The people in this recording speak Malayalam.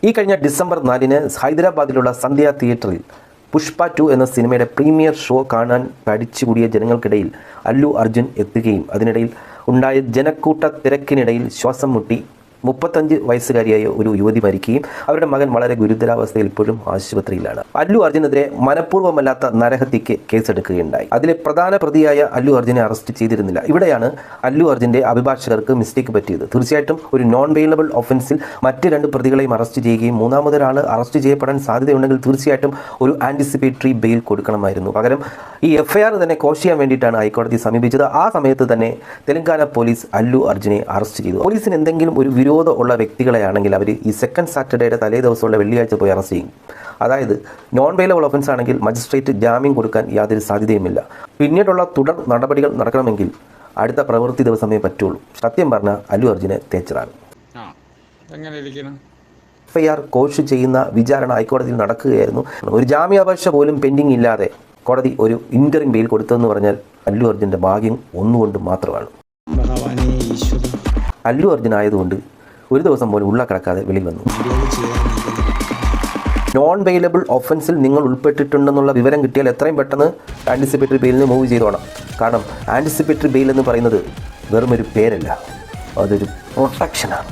ഈ കഴിഞ്ഞ ഡിസംബർ 4 ഹൈദരാബാദിലുള്ള സന്ധ്യ തിയേറ്ററിൽ പുഷ്പ 2 എന്ന സിനിമയുടെ പ്രീമിയർ ഷോ കാണാൻ തടിച്ചുകൂടിയ ജനങ്ങൾക്കിടയിൽ അല്ലു അർജുൻ എത്തുകയും അതിനിടയിൽ ഉണ്ടായ ജനക്കൂട്ട തിരക്കിനിടയിൽ ശ്വാസം മുട്ടി 35 വയസ്സുകാരിയായ ഒരു യുവതി മരിക്കുകയും അവരുടെ മകൻ വളരെ ഗുരുതരാവസ്ഥയിൽ ഇപ്പോഴും ആശുപത്രിയിലാണ്. അല്ലു അർജുനെതിരെ മനഃപൂർവ്വമല്ലാത്ത നരഹത്യയ്ക്ക് കേസെടുക്കുകയുണ്ടായി. അതിലെ പ്രധാന പ്രതിയായ അല്ലു അർജുനെ അറസ്റ്റ് ചെയ്തിരുന്നില്ല. ഇവിടെയാണ് അല്ലു അർജുൻ്റെ അഭിഭാഷകർക്ക് മിസ്റ്റേക്ക് പറ്റിയത്. തീർച്ചയായിട്ടും ഒരു നോൺ ബെയിലബിൾ ഒഫൻസിൽ മറ്റ് 2 പ്രതികളെയും അറസ്റ്റ് ചെയ്യുകയും മൂന്നാമതൊരാൾ അറസ്റ്റ് ചെയ്യപ്പെടാൻ സാധ്യതയുണ്ടെങ്കിൽ തീർച്ചയായിട്ടും ഒരു ആൻറ്റിസിപ്പേറ്ററി ബെയിൽ കൊടുക്കണമായിരുന്നു. പകരം ഈ FIR തന്നെ കോഷ് ചെയ്യാൻ വേണ്ടിയിട്ടാണ് ഹൈക്കോടതി സമീപിച്ചത്. ആ സമയത്ത് തന്നെ തെലങ്കാന പോലീസ് അല്ലു അർജുനെ അറസ്റ്റ് ചെയ്തു. പോലീസിന് എന്തെങ്കിലും ഒരു വിരോധം ഉള്ള വ്യക്തികളെയാണെങ്കിൽ അവർ ഈ സെക്കൻഡ് സാറ്റർഡേയുടെ തലേ ദിവസമുള്ള വെള്ളിയാഴ്ച പോയി അറസ്റ്റ് ചെയ്യും. അതായത് നോൺ ബെയിലബിൾ ഒഫൻസ് ആണെങ്കിൽ മജിസ്ട്രേറ്റ് ജാമ്യം കൊടുക്കാൻ യാതൊരു സാധ്യതയുമില്ല. പിന്നീടുള്ള തുടർ നടപടികൾ നടക്കണമെങ്കിൽ അടുത്ത പ്രവൃത്തി ദിവസമേ പറ്റുള്ളൂ. സത്യം പറഞ്ഞാൽ അല്ലു അർജുനെ തേച്ചതാണ്. FIR കോഷ് ചെയ്യുന്ന വിചാരണ ഹൈക്കോടതിയിൽ നടക്കുകയായിരുന്നു. ഒരു ജാമ്യാപേക്ഷ പോലും പെൻഡിങ് ഇല്ലാതെ കോടതി ഒരു ഇൻറ്ററിം ബെയിൽ കൊടുത്തതെന്ന് പറഞ്ഞാൽ അല്ലു അർജുൻ്റെ ഭാഗ്യം ഒന്നുകൊണ്ട് മാത്രമാണ്. അല്ലു അർജുൻ ആയതുകൊണ്ട് ഒരു ദിവസം പോലും ഉള്ള കിടക്കാതെ വെളിയിൽ വന്നു. നോൺ ബെയിലബിൾ ഒഫൻസിൽ നിങ്ങൾ ഉൾപ്പെട്ടിട്ടുണ്ടെന്നുള്ള വിവരം കിട്ടിയാൽ എത്രയും പെട്ടെന്ന് ആൻറ്റിസിപ്പേറ്ററി ബെയിലിന് മൂവ് ചെയ്തോണം. കാരണം ആൻറ്റിസിപ്പേറ്ററി ബെയിൽ എന്ന് പറയുന്നത് വെറുമൊരു പേരല്ല, അതൊരു പ്രൊട്ടക്ഷനാണ്.